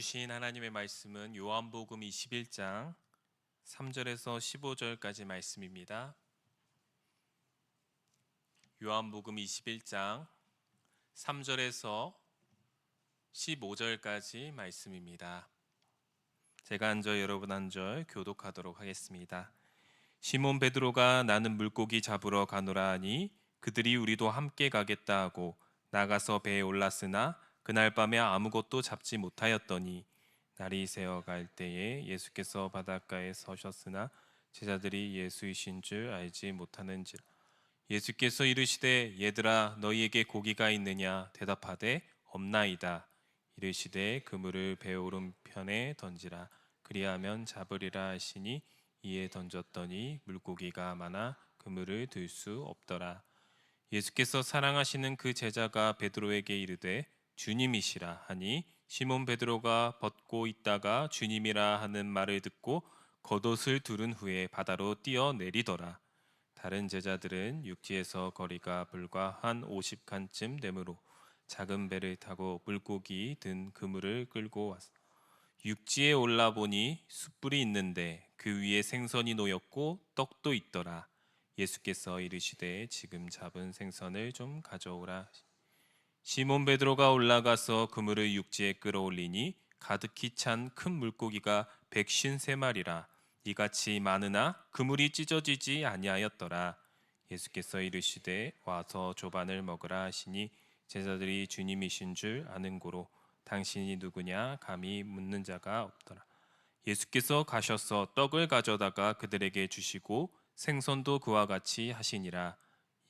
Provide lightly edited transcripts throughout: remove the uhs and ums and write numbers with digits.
주신 하나님의 말씀은 요한복음 21장 3절에서 15절까지 말씀입니다. 요한복음 21장 3절에서 15절까지 말씀입니다. 제가 한 절 여러분 한 절 교독하도록 하겠습니다. 시몬 베드로가 나는 물고기 잡으러 가노라 하니 그들이 우리도 함께 가겠다 하고 나가서 배에 올랐으나 그날 밤에 아무것도 잡지 못하였더니 날이 새어 갈 때에 예수께서 바닷가에 서셨으나 제자들이 예수이신 줄 알지 못하는지라. 예수께서 이르시되 얘들아 너희에게 고기가 있느냐 대답하되 없나이다. 이르시되 그물을 배 오른편에 던지라. 그리하면 잡으리라 하시니 이에 던졌더니 물고기가 많아 그물을 들 수 없더라. 예수께서 사랑하시는 그 제자가 베드로에게 이르되 주님이시라 하니 시몬 베드로가 벗고 있다가 주님이라 하는 말을 듣고 겉옷을 두른 후에 바다로 뛰어내리더라. 다른 제자들은 육지에서 거리가 불과 한 50칸쯤 되므로 작은 배를 타고 물고기 든 그물을 끌고 왔어. 육지에 올라보니 숯불이 있는데 그 위에 생선이 놓였고 떡도 있더라. 예수께서 이르시되 지금 잡은 생선을 좀 가져오라. 시몬 베드로가 올라가서 그물을 육지에 끌어올리니 가득히 찬 큰 물고기가 153마리라. 이같이 많으나 그물이 찢어지지 아니하였더라. 예수께서 이르시되 와서 조반을 먹으라 하시니 제자들이 주님이신 줄 아는 고로 당신이 누구냐 감히 묻는 자가 없더라. 예수께서 가셔서 떡을 가져다가 그들에게 주시고 생선도 그와 같이 하시니라.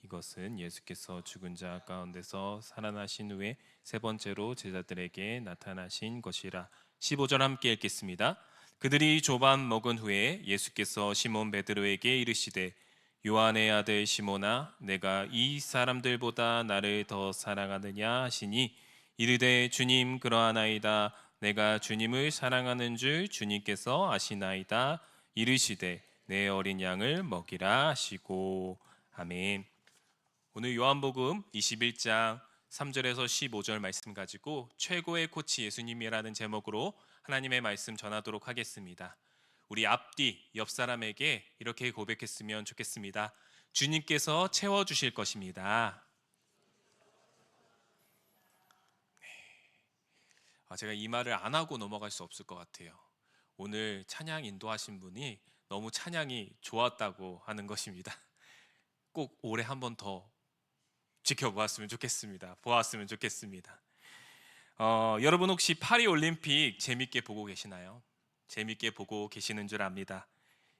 이것은 예수께서 죽은 자 가운데서 살아나신 후에 세 번째로 제자들에게 나타나신 것이라. 15절 함께 읽겠습니다. 그들이 조반 먹은 후에 예수께서 시몬 베드로에게 이르시되 요한의 아들 시몬아 내가 이 사람들보다 나를 더 사랑하느냐 하시니 이르되 주님 그러하나이다. 내가 주님을 사랑하는 줄 주님께서 아시나이다. 이르시되 내 어린 양을 먹이라 하시고. 아멘. 오늘 요한복음 21장 3절에서 15절 말씀 가지고 최고의 코치 예수님이라는 제목으로 하나님의 말씀 전하도록 하겠습니다. 우리 앞뒤 옆 사람에게 이렇게 고백했으면 좋겠습니다. 주님께서 채워주실 것입니다. 제가 이 말을 안 하고 넘어갈 수 없을 것 같아요. 오늘 찬양 인도하신 분이 너무 찬양이 좋았다고 하는 것입니다. 꼭 올해 한 번 더 지켜보았으면 좋겠습니다. 보았으면 좋겠습니다. 여러분 혹시 파리 올림픽 재밌게 보고 계시나요? 재밌게 보고 계시는 줄 압니다.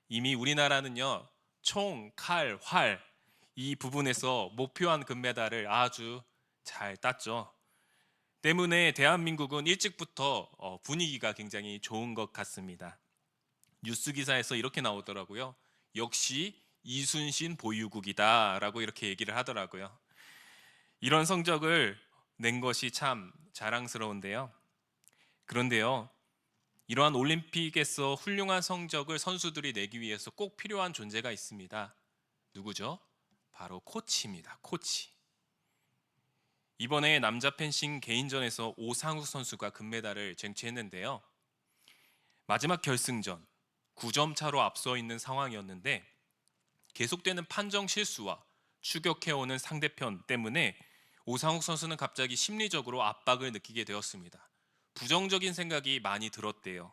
이미 우리나라는요 총, 칼, 활 이 부분에서 목표한 금메달을 아주 잘 땄죠. 때문에 대한민국은 일찍부터 분위기가 굉장히 좋은 것 같습니다. 뉴스 기사에서 이렇게 나오더라고요. 역시 이순신 보유국이다라고 이렇게 얘기를 하더라고요. 이런 성적을 낸 것이 참 자랑스러운데요. 그런데요, 이러한 올림픽에서 훌륭한 성적을 선수들이 내기 위해서 꼭 필요한 존재가 있습니다. 누구죠? 바로 코치입니다. 코치. 이번에 남자 펜싱 개인전에서 오상욱 선수가 금메달을 쟁취했는데요. 마지막 결승전 9점 차로 앞서 있는 상황이었는데 계속되는 판정 실수와 추격해오는 상대편 때문에 오상욱 선수는 갑자기 심리적으로 압박을 느끼게 되었습니다. 부정적인 생각이 많이 들었대요.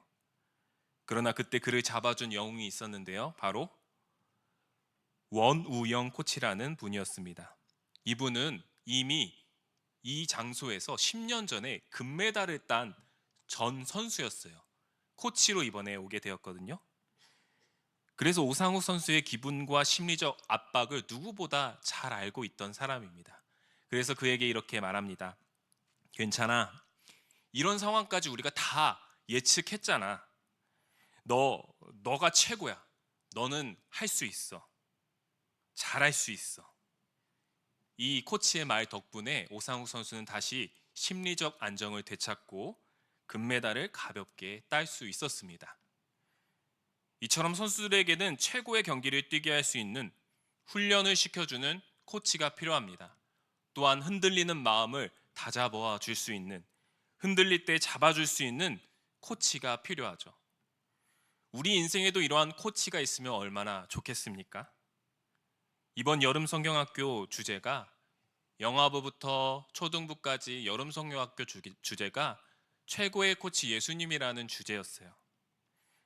그러나 그때 그를 잡아준 영웅이 있었는데요. 바로 원우영 코치라는 분이었습니다. 이분은 이미 이 장소에서 10년 전에 금메달을 딴 전 선수였어요. 코치로 이번에 오게 되었거든요. 그래서 오상욱 선수의 기분과 심리적 압박을 누구보다 잘 알고 있던 사람입니다. 그래서 그에게 이렇게 말합니다. 괜찮아. 이런 상황까지 우리가 다 예측했잖아. 너가 최고야. 너는 할 수 있어. 잘할 수 있어. 이 코치의 말 덕분에 오상욱 선수는 다시 심리적 안정을 되찾고 금메달을 가볍게 딸 수 있었습니다. 이처럼 선수들에게는 최고의 경기를 뛰게 할 수 있는 훈련을 시켜주는 코치가 필요합니다. 또한 흔들리는 마음을 다잡아 줄 수 있는, 흔들릴 때 잡아줄 수 있는 코치가 필요하죠. 우리 인생에도 이러한 코치가 있으면 얼마나 좋겠습니까? 이번 여름 성경학교 주제가 영아부부터 초등부까지 여름 성경학교 주제가 최고의 코치 예수님이라는 주제였어요.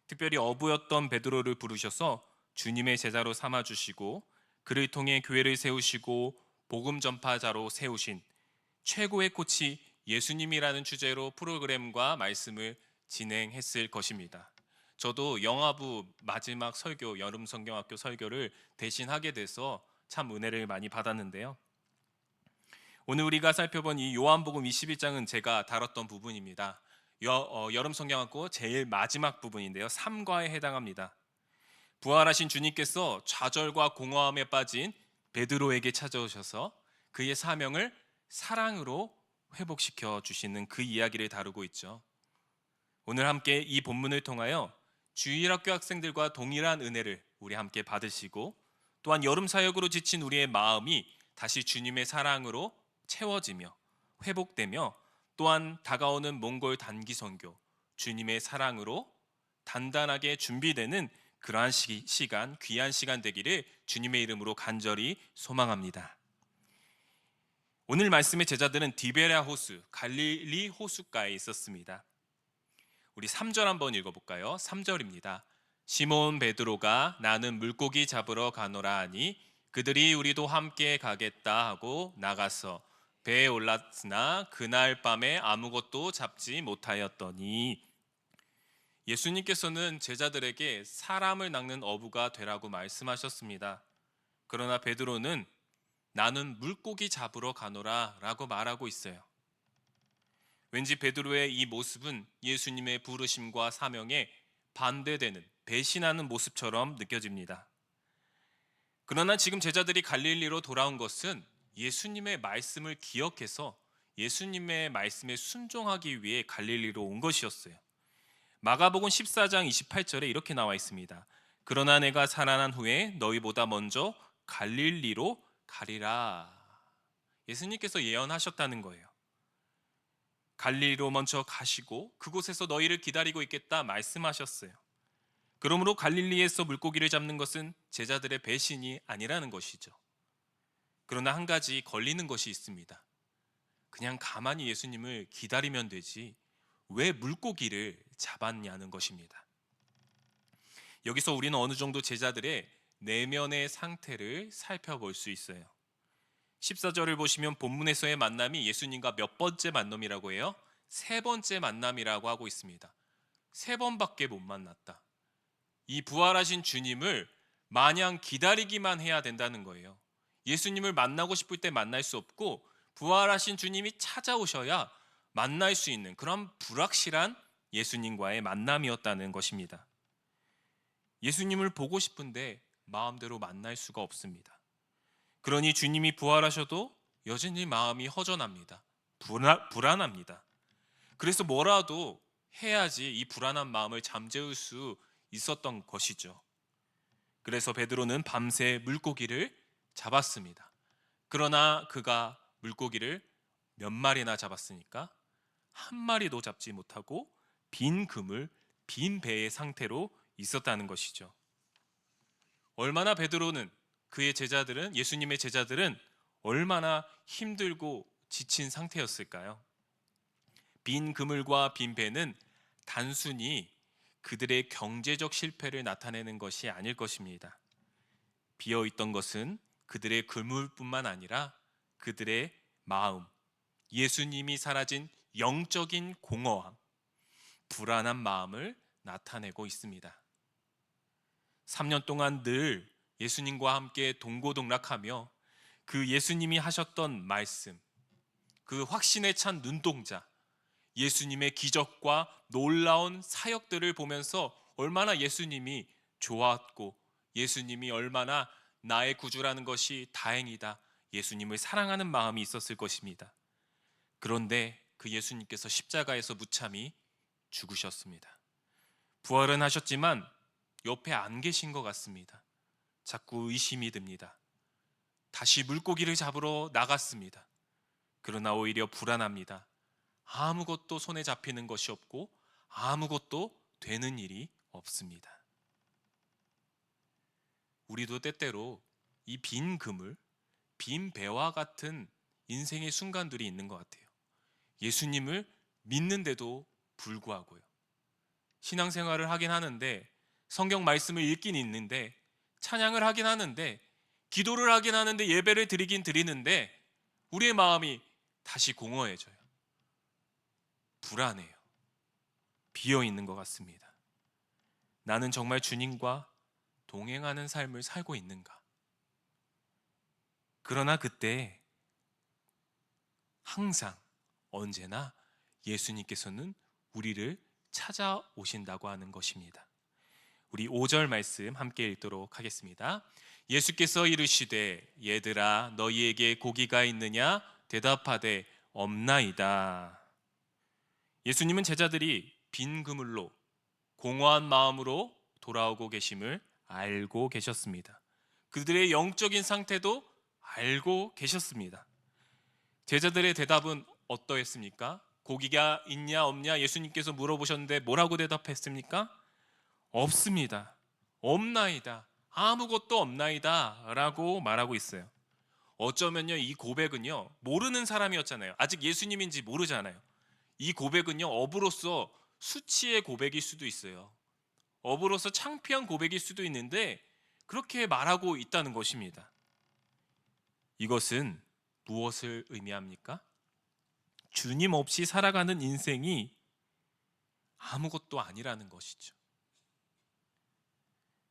특별히 어부였던 베드로를 부르셔서 주님의 제자로 삼아 주시고 그를 통해 교회를 세우시고 복음 전파자로 세우신 최고의 코치 예수님이라는 주제로 프로그램과 말씀을 진행했을 것입니다. 저도 영아부 마지막 설교, 여름 성경학교 설교를 대신하게 돼서 참 은혜를 많이 받았는데요. 오늘 우리가 살펴본 이 요한복음 21장은 제가 다뤘던 부분입니다. 여름 성경학교 제일 마지막 부분인데요. 3과에 해당합니다. 부활하신 주님께서 좌절과 공허함에 빠진 베드로에게 찾아오셔서 그의 사명을 사랑으로 회복시켜 주시는 그 이야기를 다루고 있죠. 오늘 함께 이 본문을 통하여 주일학교 학생들과 동일한 은혜를 우리 함께 받으시고 또한 여름 사역으로 지친 우리의 마음이 다시 주님의 사랑으로 채워지며 회복되며 또한 다가오는 몽골 단기 선교 주님의 사랑으로 단단하게 준비되는 그러한 시간, 귀한 시간 되기를 주님의 이름으로 간절히 소망합니다. 오늘 말씀의 제자들은 디베랴 호수, 갈릴리 호숫가에 있었습니다. 우리 3절 한번 읽어볼까요? 3절입니다. 시몬 베드로가 나는 물고기 잡으러 가노라 하니 그들이 우리도 함께 가겠다 하고 나가서 배에 올랐으나 그날 밤에 아무것도 잡지 못하였더니 예수님께서는 제자들에게 사람을 낚는 어부가 되라고 말씀하셨습니다. 그러나 베드로는 나는 물고기 잡으러 가노라 라고 말하고 있어요. 왠지 베드로의 이 모습은 예수님의 부르심과 사명에 반대되는 배신하는 모습처럼 느껴집니다. 그러나 지금 제자들이 갈릴리로 돌아온 것은 예수님의 말씀을 기억해서 예수님의 말씀에 순종하기 위해 갈릴리로 온 것이었어요. 마가복음 14장 28절에 이렇게 나와 있습니다. 그러나 내가 살아난 후에 너희보다 먼저 갈릴리로 가리라. 예수님께서 예언하셨다는 거예요. 갈릴리로 먼저 가시고 그곳에서 너희를 기다리고 있겠다 말씀하셨어요. 그러므로 갈릴리에서 물고기를 잡는 것은 제자들의 배신이 아니라는 것이죠. 그러나 한 가지 걸리는 것이 있습니다. 그냥 가만히 예수님을 기다리면 되지 왜 물고기를 잡았냐는 것입니다. 여기서 우리는 어느 정도 제자들의 내면의 상태를 살펴볼 수 있어요. 14절을 보시면 본문에서의 만남이 예수님과 몇 번째 만남이라고 해요? 세 번째 만남이라고 하고 있습니다. 세 번밖에 못 만났다. 이 부활하신 주님을 마냥 기다리기만 해야 된다는 거예요. 예수님을 만나고 싶을 때 만날 수 없고 부활하신 주님이 찾아오셔야 만날 수 있는 그런 불확실한 예수님과의 만남이었다는 것입니다. 예수님을 보고 싶은데 마음대로 만날 수가 없습니다. 그러니 주님이 부활하셔도 여전히 마음이 허전합니다. 불안합니다. 그래서 뭐라도 해야지 이 불안한 마음을 잠재울 수 있었던 것이죠. 그래서 베드로는 밤새 물고기를 잡았습니다. 그러나 그가 물고기를 몇 마리나 잡았으니까 한 마리도 잡지 못하고 빈 그물, 빈 배의 상태로 있었다는 것이죠. 얼마나 베드로는 그의 제자들은 예수님의 제자들은 얼마나 힘들고 지친 상태였을까요? 빈 그물과 빈 배는 단순히 그들의 경제적 실패를 나타내는 것이 아닐 것입니다. 비어 있던 것은 그들의 그물뿐만 아니라 그들의 마음, 예수님이 사라진 영적인 공허함, 불안한 마음을 나타내고 있습니다. 3년 동안 늘 예수님과 함께 동고동락하며 그 예수님이 하셨던 말씀, 그 확신에 찬 눈동자, 예수님의 기적과 놀라운 사역들을 보면서 얼마나 예수님이 좋았고 예수님이 얼마나 나의 구주라는 것이 다행이다. 예수님을 사랑하는 마음이 있었을 것입니다. 그런데 그 예수님께서 십자가에서 무참히 죽으셨습니다. 부활은 하셨지만 옆에 안 계신 것 같습니다. 자꾸 의심이 듭니다. 다시 물고기를 잡으러 나갔습니다. 그러나 오히려 불안합니다. 아무것도 손에 잡히는 것이 없고 아무것도 되는 일이 없습니다. 우리도 때때로 이 빈 그물, 빈 배와 같은 인생의 순간들이 있는 것 같아요. 예수님을 믿는데도 불구하고요. 신앙생활을 하긴 하는데, 성경 말씀을 읽긴 읽는데, 찬양을 하긴 하는데, 기도를 하긴 하는데, 예배를 드리긴 드리는데, 우리의 마음이 다시 공허해져요. 불안해요. 비어 있는 것 같습니다. 나는 정말 주님과 동행하는 삶을 살고 있는가? 그러나 그때 항상 언제나 예수님께서는 우리를 찾아오신다고 하는 것입니다. 우리 5절 말씀 함께 읽도록 하겠습니다. 예수께서 이르시되 얘들아 너희에게 고기가 있느냐 대답하되 없나이다. 예수님은 제자들이 빈 그물로 공허한 마음으로 돌아오고 계심을 알고 계셨습니다. 그들의 영적인 상태도 알고 계셨습니다. 제자들의 대답은 어떠했습니까? 고기가 있냐 없냐 예수님께서 물어보셨는데 뭐라고 대답했습니까? 없습니다. 없나이다. 아무것도 없나이다 라고 말하고 있어요. 어쩌면요 이 고백은요 모르는 사람이었잖아요. 아직 예수님인지 모르잖아요. 이 고백은요 업으로서 수치의 고백일 수도 있어요. 업으로서 창피한 고백일 수도 있는데 그렇게 말하고 있다는 것입니다. 이것은 무엇을 의미합니까? 주님 없이 살아가는 인생이 아무것도 아니라는 것이죠.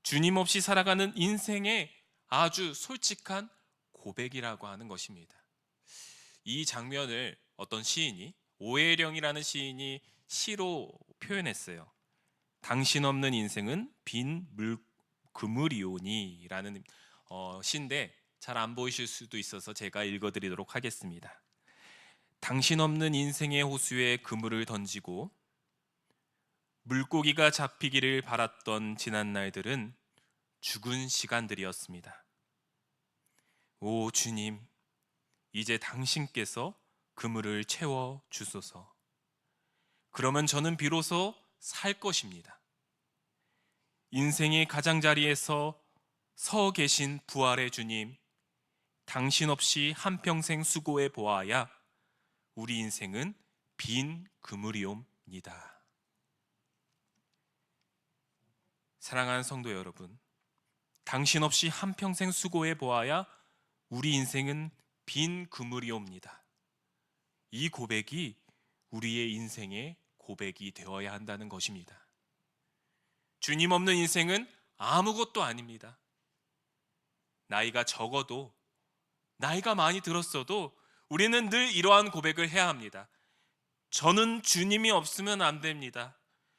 주님 없이 살아가는 인생의 아주 솔직한 고백이라고 하는 것입니다. 이 장면을 어떤 시인이, 오해령이라는 시인이 시로 표현했어요. 당신 없는 인생은 빈 그물이오니 라는 시인데 잘 안 보이실 수도 있어서 제가 읽어드리도록 하겠습니다. 당신 없는 인생의 호수에 그물을 던지고 물고기가 잡히기를 바랐던 지난 날들은 죽은 시간들이었습니다. 오 주님, 이제 당신께서 그물을 채워 주소서. 그러면 저는 비로소 살 것입니다. 인생의 가장자리에서 서 계신 부활의 주님, 당신 없이 한평생 수고해 보아야 우리 인생은 빈 그물이옵니다. 사랑하는 성도 여러분, 당신 없이 한평생 수고해 보아야 우리 인생은 빈 그물이옵니다. 이 고백이 우리의 인생의 고백이 되어야 한다는 것입니다. 주님 없는 인생은 아무것도 아닙니다. 나이가 적어도, 나이가 많이 들었어도 우리는 늘 이러한 고백을 해야 합니다. 저는 주님이 없으면 안 됩니다.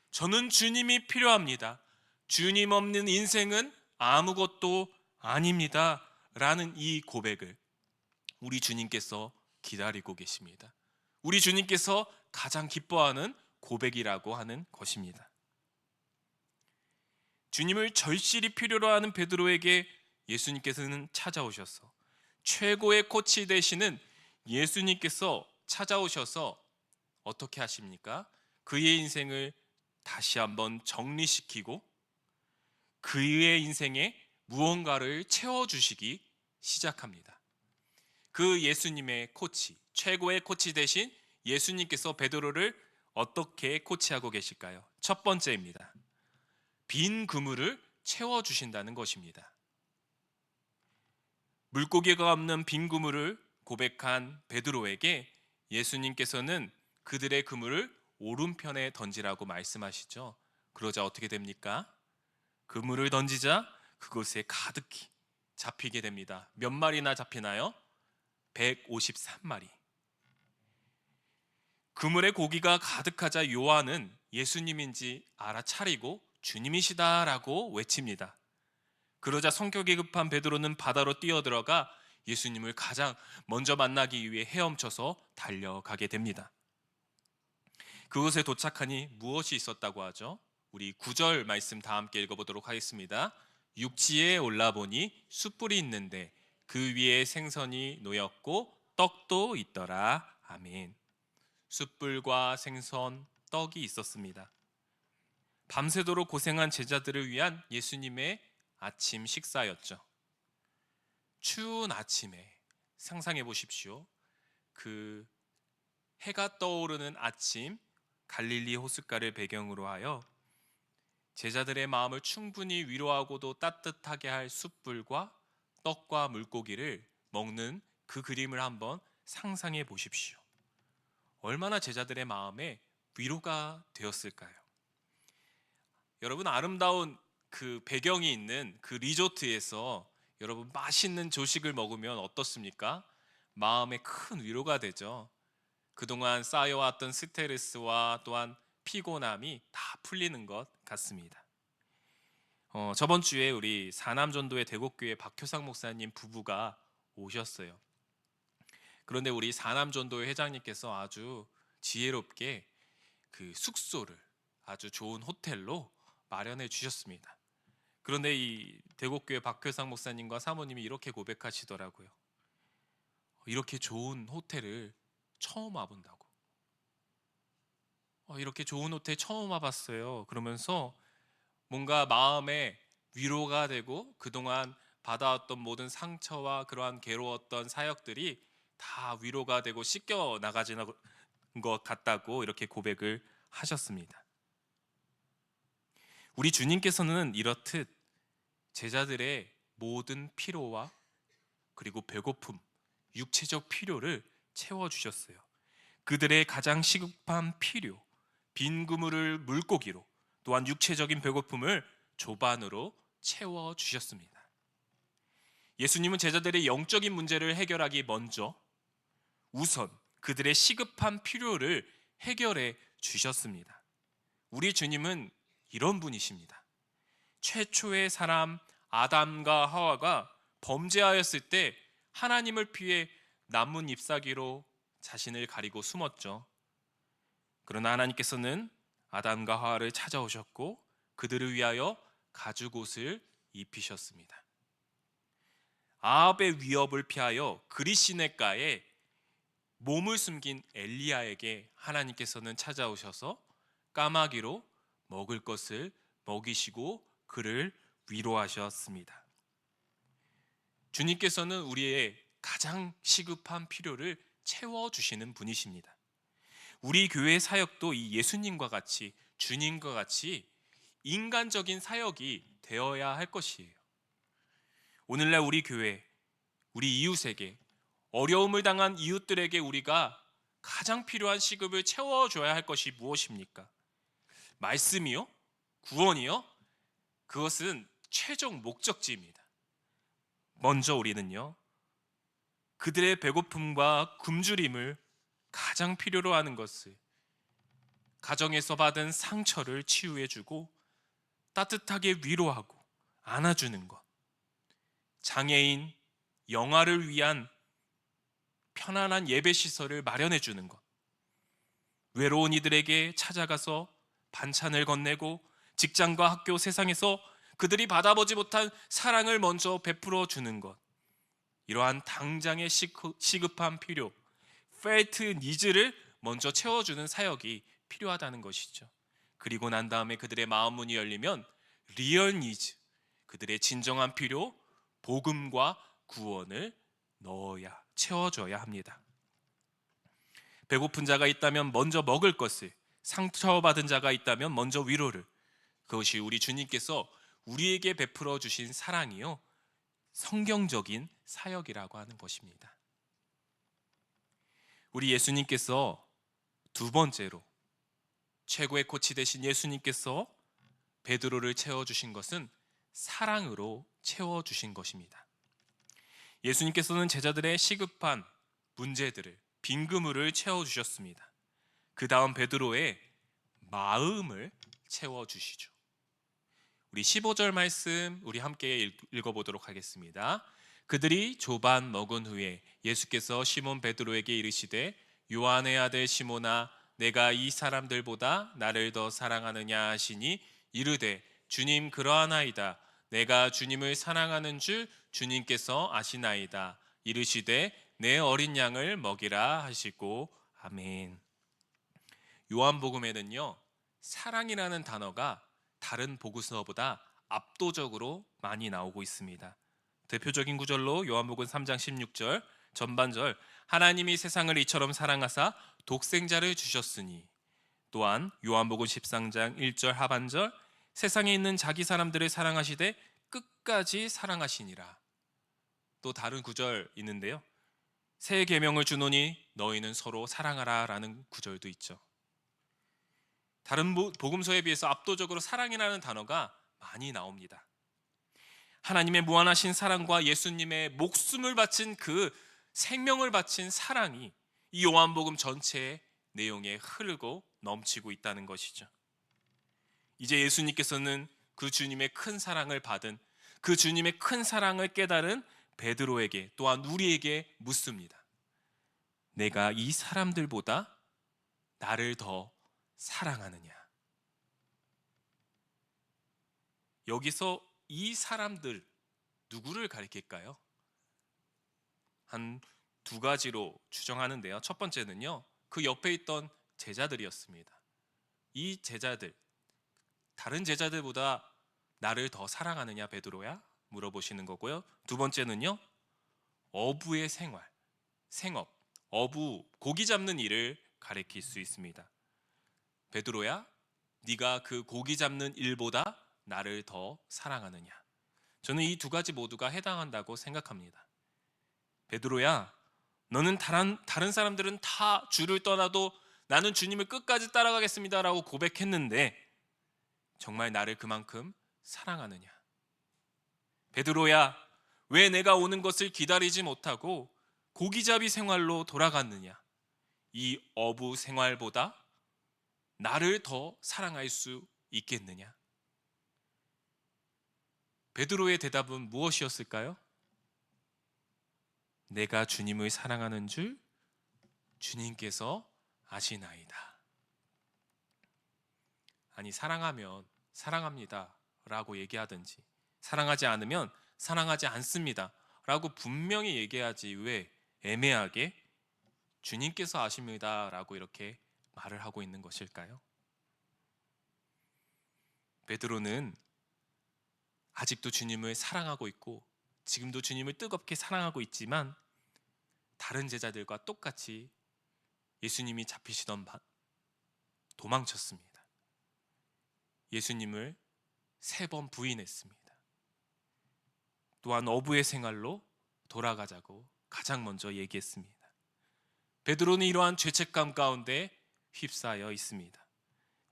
저는 주님이 필요합니다. 주님 없는 인생은 아무것도 아닙니다. 라는 이 고백을 우리 주님께서 기다리고 계십니다. 우리 주님께서 가장 기뻐하는 고백이라고 하는 것입니다. 주님을 절실히 필요로 하는 베드로에게 예수님께서는 찾아오셔서 최고의 코치 되시는 예수님께서 찾아오셔서 어떻게 하십니까? 그의 인생을 다시 한번 정리시키고 그의 인생에 무언가를 채워주시기 시작합니다. 그 예수님의 코치, 최고의 코치 되신 예수님께서 베드로를 어떻게 코치하고 계실까요? 첫 번째입니다. 빈 그물을 채워주신다는 것입니다. 물고기가 없는 빈 그물을 고백한 베드로에게 예수님께서는 그들의 그물을 오른편에 던지라고 말씀하시죠. 그러자 어떻게 됩니까? 그물을 던지자 그곳에 가득히 잡히게 됩니다. 몇 마리나 잡히나요? 153마리. 그물에 고기가 가득하자 요한은 예수님인지 알아차리고 주님이시다라고 외칩니다. 그러자 성격이 급한 베드로는 바다로 뛰어들어가 예수님을 가장 먼저 만나기 위해 헤엄쳐서 달려가게 됩니다. 그곳에 도착하니 무엇이 있었다고 하죠? 우리 9절 말씀 다 함께 읽어보도록 하겠습니다. 육지에 올라보니 숯불이 있는데 그 위에 생선이 놓였고 떡도 있더라. 아멘. 숯불과 생선, 떡이 있었습니다. 밤새도록 고생한 제자들을 위한 예수님의 아침 식사였죠. 추운 아침에 상상해 보십시오. 그 해가 떠오르는 아침, 갈릴리 호숫가를 배경으로 하여 제자들의 마음을 충분히 위로하고도 따뜻하게 할 숯불과 떡과 물고기를 먹는 그 그림을 한번 상상해 보십시오. 얼마나 제자들의 마음에 위로가 되었을까요? 여러분, 아름다운 그 배경이 있는 그 리조트에서 여러분 맛있는 조식을 먹으면 어떻습니까? 마음에 큰 위로가 되죠. 그동안 쌓여왔던 스트레스와 또한 피곤함이 다 풀리는 것 같습니다. 저번 주에 우리 사남전도의 대곡교회 박효상 목사님 부부가 오셨어요. 그런데 우리 사남전도회 회장님께서 아주 지혜롭게 그 숙소를 아주 좋은 호텔로 마련해 주셨습니다. 그런데 이 대곡교회 박효상 목사님과 사모님이 이렇게 고백하시더라고요. 이렇게 좋은 호텔을 처음 와본다고. 이렇게 좋은 호텔 처음 와봤어요. 그러면서 뭔가 마음에 위로가 되고 그동안 받아왔던 모든 상처와 그러한 괴로웠던 사역들이 다 위로가 되고 씻겨 나가지는 것 같다고 이렇게 고백을 하셨습니다. 우리 주님께서는 이렇듯 제자들의 모든 피로와 그리고 배고픔, 육체적 필요를 채워주셨어요. 그들의 가장 시급한 필요, 빈 그물을 물고기로, 또한 육체적인 배고픔을 조반으로 채워주셨습니다. 예수님은 제자들의 영적인 문제를 해결하기 먼저 우선 그들의 시급한 필요를 해결해 주셨습니다. 우리 주님은 이런 분이십니다. 최초의 사람 아담과 하와가 범죄하였을 때 하나님을 피해 나뭇 잎사귀로 자신을 가리고 숨었죠. 그러나 하나님께서는 아담과 하와를 찾아오셨고 그들을 위하여 가죽옷을 입히셨습니다. 아합의 위협을 피하여 그릿시냇가에 몸을 숨긴 엘리야에게 하나님께서는 찾아오셔서 까마귀로 먹을 것을 먹이시고 그를 위로하셨습니다. 주님께서는 우리의 가장 시급한 필요를 채워주시는 분이십니다. 우리 교회 사역도 이 예수님과 같이 주님과 같이 인간적인 사역이 되어야 할 것이에요. 오늘날 우리 교회, 우리 이웃에게 어려움을 당한 이웃들에게 우리가 가장 필요한 시급을 채워줘야 할 것이 무엇입니까? 말씀이요? 구원이요? 그것은 최종 목적지입니다. 먼저 우리는요, 그들의 배고픔과 굶주림을 가장 필요로 하는 것을, 가정에서 받은 상처를 치유해주고 따뜻하게 위로하고 안아주는 것, 장애인, 영아를 위한 편안한 예배 시설을 마련해 주는 것, 외로운 이들에게 찾아가서 반찬을 건네고 직장과 학교 세상에서 그들이 받아보지 못한 사랑을 먼저 베풀어 주는 것, 이러한 당장의 시급한 필요, felt needs를 먼저 채워주는 사역이 필요하다는 것이죠. 그리고 난 다음에 그들의 마음 문이 열리면 real needs, 그들의 진정한 필요, 복음과 구원을 채워줘야 합니다. 배고픈 자가 있다면 먼저 먹을 것을, 상처받은 자가 있다면 먼저 위로를, 그것이 우리 주님께서 우리에게 베풀어 주신 사랑이요, 성경적인 사역이라고 하는 것입니다. 우리 예수님께서 두 번째로, 최고의 코치 되신 예수님께서 베드로를 채워주신 것은 사랑으로 채워주신 것입니다. 예수님께서는 제자들의 시급한 문제들을, 빈 그물을 채워주셨습니다. 그 다음 베드로의 마음을 채워주시죠. 우리 15절 말씀 우리 함께 읽어보도록 하겠습니다. 그들이 조반 먹은 후에 예수께서 시몬 베드로에게 이르시되 요한의 아들 시몬아 내가 이 사람들보다 나를 더 사랑하느냐 하시니 이르되 주님 그러하나이다. 내가 주님을 사랑하는 줄 주님께서 아시나이다. 이르시되 내 어린 양을 먹이라 하시고 아멘. 요한복음에는요, 사랑이라는 단어가 다른 보고서보다 압도적으로 많이 나오고 있습니다. 대표적인 구절로 요한복음 3장 16절 전반절, 하나님이 세상을 이처럼 사랑하사 독생자를 주셨으니, 또한 요한복음 13장 1절 하반절, 세상에 있는 자기 사람들을 사랑하시되 끝까지 사랑하시니라. 또 다른 구절 있는데요, 새 계명을 주노니 너희는 서로 사랑하라 라는 구절도 있죠. 다른 복음서에 비해서 압도적으로 사랑이라는 단어가 많이 나옵니다. 하나님의 무한하신 사랑과 예수님의 목숨을 바친 그 생명을 바친 사랑이 이 요한복음 전체의 내용에 흐르고 넘치고 있다는 것이죠. 이제 예수님께서는 그 주님의 큰 사랑을 받은, 그 주님의 큰 사랑을 깨달은 베드로에게, 또한 우리에게 묻습니다. 내가 이 사람들보다 나를 더 사랑하느냐? 여기서 이 사람들, 누구를 가리킬까요? 한 두 가지로 추정하는데요. 첫 번째는요, 그 옆에 있던 제자들이었습니다. 이 제자들, 다른 제자들보다 나를 더 사랑하느냐 베드로야? 물어보시는 거고요. 두 번째는요, 어부의 생업, 어부, 고기 잡는 일을 가리킬 수 있습니다. 베드로야, 네가 그 고기 잡는 일보다 나를 더 사랑하느냐? 저는 이 두 가지 모두가 해당한다고 생각합니다. 베드로야, 너는 다른 사람들은 다 주를 떠나도 나는 주님을 끝까지 따라가겠습니다 라고 고백했는데 정말 나를 그만큼 사랑하느냐? 베드로야, 왜 내가 오는 것을 기다리지 못하고 고기잡이 생활로 돌아갔느냐? 이 어부 생활보다 나를 더 사랑할 수 있겠느냐? 베드로의 대답은 무엇이었을까요? 내가 주님을 사랑하는 줄 주님께서 아시나이다. 아니, 사랑하면 사랑합니다 라고 얘기하든지, 사랑하지 않으면 사랑하지 않습니다 라고 분명히 얘기하지, 왜 애매하게 주님께서 아십니다 라고 이렇게 말을 하고 있는 것일까요? 베드로는 아직도 주님을 사랑하고 있고 지금도 주님을 뜨겁게 사랑하고 있지만 다른 제자들과 똑같이 예수님이 잡히시던 밤 도망쳤습니다. 예수님을 3번 부인했습니다. 또한 어부의 생활로 돌아가자고 가장 먼저 얘기했습니다. 베드로는 이러한 죄책감 가운데 휩싸여 있습니다.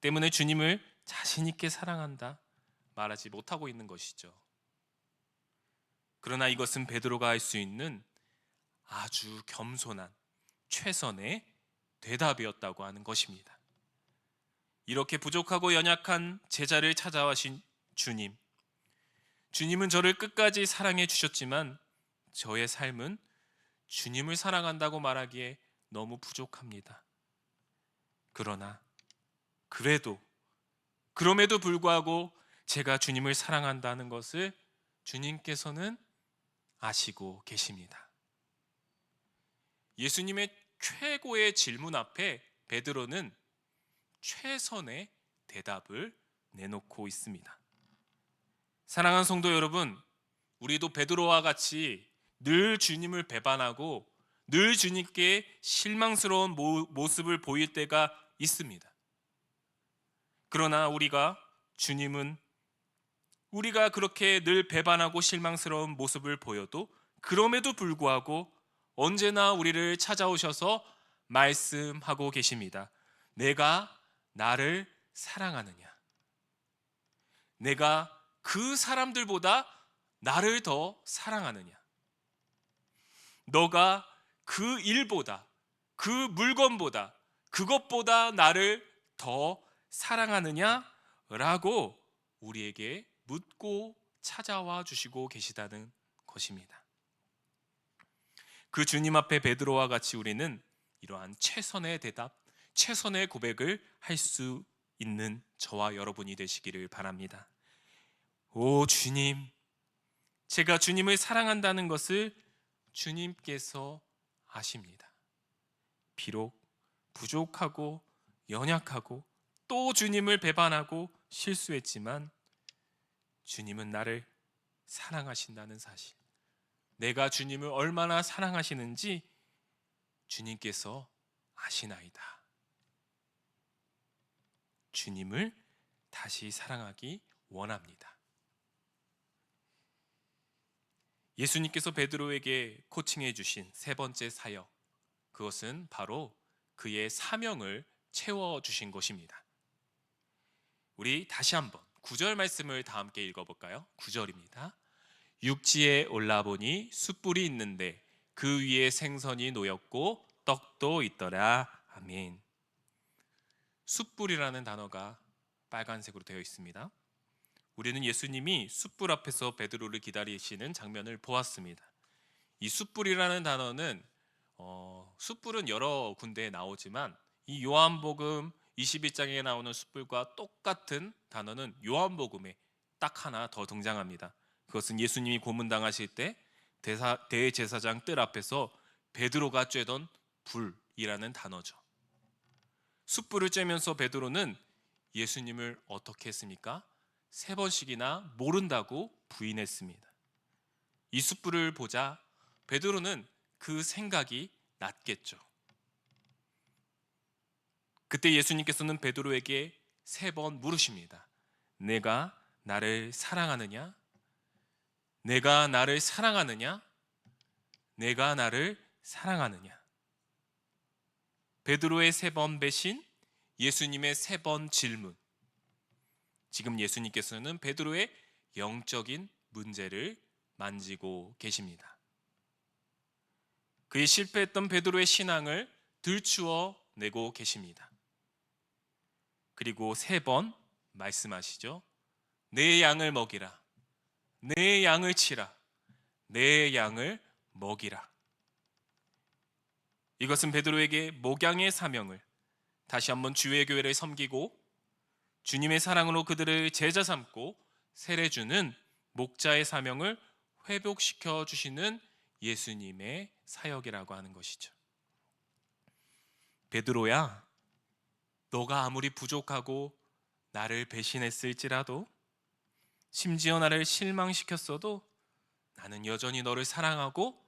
때문에 주님을 자신 있게 사랑한다 말하지 못하고 있는 것이죠. 그러나 이것은 베드로가 할 수 있는 아주 겸손한 최선의 대답이었다고 하는 것입니다. 이렇게 부족하고 연약한 제자를 찾아와신 주님, 주님은 저를 끝까지 사랑해 주셨지만 저의 삶은 주님을 사랑한다고 말하기에 너무 부족합니다. 그러나 그럼에도 불구하고 제가 주님을 사랑한다는 것을 주님께서는 아시고 계십니다. 예수님의 최고의 질문 앞에 베드로는 최선의 대답을 내놓고 있습니다. 사랑하는 성도 여러분, 우리도 베드로와 같이 늘 주님을 배반하고 늘 주님께 실망스러운 모습을 보일 때가 있습니다. 그러나 우리가 그렇게 늘 배반하고 실망스러운 모습을 보여도 그럼에도 불구하고 언제나 우리를 찾아오셔서 말씀하고 계십니다. 내가 나를 사랑하느냐? 내가 그 사람들보다 나를 더 사랑하느냐? 너가 그 일보다, 그 물건보다, 그것보다 나를 더 사랑하느냐? 라고 우리에게 묻고 찾아와 주시고 계시다는 것입니다. 그 주님 앞에 베드로와 같이 우리는 이러한 최선의 대답, 최선의 고백을 할 수 있는 저와 여러분이 되시기를 바랍니다. 오 주님, 제가 주님을 사랑한다는 것을 주님께서 아십니다. 비록 부족하고 연약하고 또 주님을 배반하고 실수했지만 주님은 나를 사랑하신다는 사실, 내가 주님을 얼마나 사랑하시는지 주님께서 아시나이다. 주님을 다시 사랑하기 원합니다. 예수님께서 베드로에게 코칭해 주신 세 번째 사역, 그것은 바로 그의 사명을 채워주신 것입니다. 우리 다시 한번 9절 말씀을 다 함께 읽어볼까요? 9절입니다. 육지에 올라보니 숯불이 있는데 그 위에 생선이 놓였고 떡도 있더라. 아멘. 숯불이라는 단어가 빨간색으로 되어 있습니다. 우리는 예수님이 숯불 앞에서 베드로를 기다리시는 장면을 보았습니다. 이 숯불이라는 단어는 숯불은 여러 군데에 나오지만 이 요한복음 21장에 나오는 숯불과 똑같은 단어는 요한복음에 딱 하나 더 등장합니다. 그것은 예수님이 고문당하실 때 대제사장 뜰 앞에서 베드로가 쬐던 불이라는 단어죠. 숯불을 쬐면서 베드로는 예수님을 어떻게 했습니까? 3번씩이나 모른다고 부인했습니다. 이 숯불을 보자 베드로는 그 생각이 났겠죠. 그때 예수님께서는 베드로에게 3번 물으십니다. 내가 나를 사랑하느냐? 내가 나를 사랑하느냐? 내가 나를 사랑하느냐? 베드로의 3번 배신, 예수님의 3번 질문. 지금 예수님께서는 베드로의 영적인 문제를 만지고 계십니다. 그의 실패했던 베드로의 신앙을 들추어 내고 계십니다. 그리고 3번 말씀하시죠. 내 양을 먹이라. 내 양을 치라. 내 양을 먹이라. 이것은 베드로에게 목양의 사명을, 다시 한번 주의 교회를 섬기고 주님의 사랑으로 그들을 제자 삼고 세례 주는 목자의 사명을 회복시켜 주시는 예수님의 사역이라고 하는 것이죠. 베드로야, 너가 아무리 부족하고 나를 배신했을지라도, 심지어 나를 실망시켰어도 나는 여전히 너를 사랑하고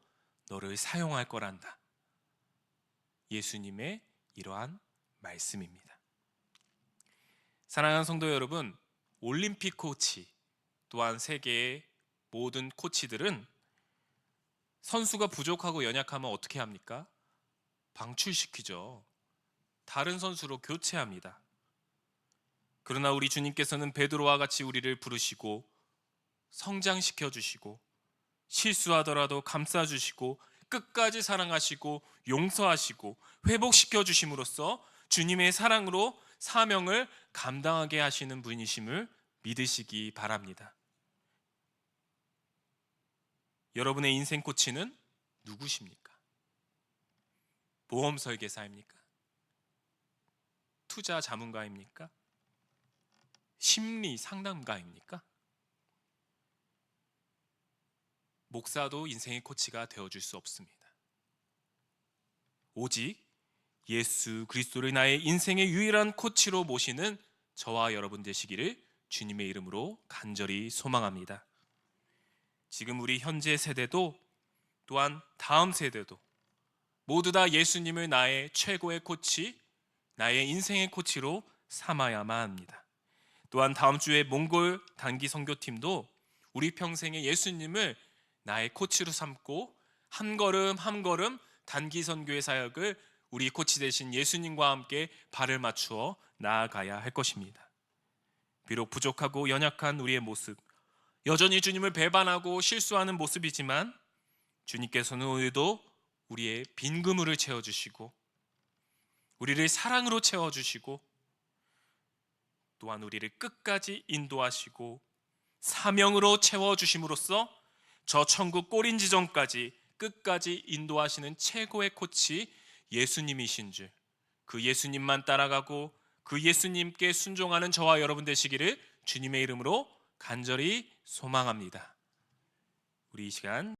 너를 사용할 거란다. 예수님의 이러한 말씀입니다. 사랑하는 성도 여러분, 올림픽 코치 또한 세계의 모든 코치들은 선수가 부족하고 연약하면 어떻게 합니까? 방출시키죠. 다른 선수로 교체합니다. 그러나 우리 주님께서는 베드로와 같이 우리를 부르시고 성장시켜 주시고 실수하더라도 감싸 주시고 끝까지 사랑하시고 용서하시고 회복시켜 주심으로써 주님의 사랑으로 사명을 감당하게 하시는 분이심을 믿으시기 바랍니다. 여러분의 인생 코치는 누구십니까? 보험 설계사입니까? 투자 자문가입니까? 심리 상담가입니까? 목사도 인생의 코치가 되어줄 수 없습니다. 오직 예수 그리스도를 나의 인생의 유일한 코치로 모시는 저와 여러분 되시기를 주님의 이름으로 간절히 소망합니다. 지금 우리 현재 세대도 또한 다음 세대도 모두 다 예수님을 나의 최고의 코치, 나의 인생의 코치로 삼아야만 합니다. 또한 다음 주에 몽골 단기 선교팀도 우리 평생의 예수님을 나의 코치로 삼고 한 걸음 한 걸음 단기 선교의 사역을 우리 코치 되신 예수님과 함께 발을 맞추어 나아가야 할 것입니다. 비록 부족하고 연약한 우리의 모습, 여전히 주님을 배반하고 실수하는 모습이지만 주님께서는 오늘도 우리의 빈 그물을 채워주시고 우리를 사랑으로 채워주시고 또한 우리를 끝까지 인도하시고 사명으로 채워주심으로써 저 천국 꼴인 지점까지 끝까지 인도하시는 최고의 코치 예수님이신 줄, 그 예수님만 따라가고 그 예수님께 순종하는 저와 여러분 되시기를 주님의 이름으로 간절히 소망합니다. 우리 이 시간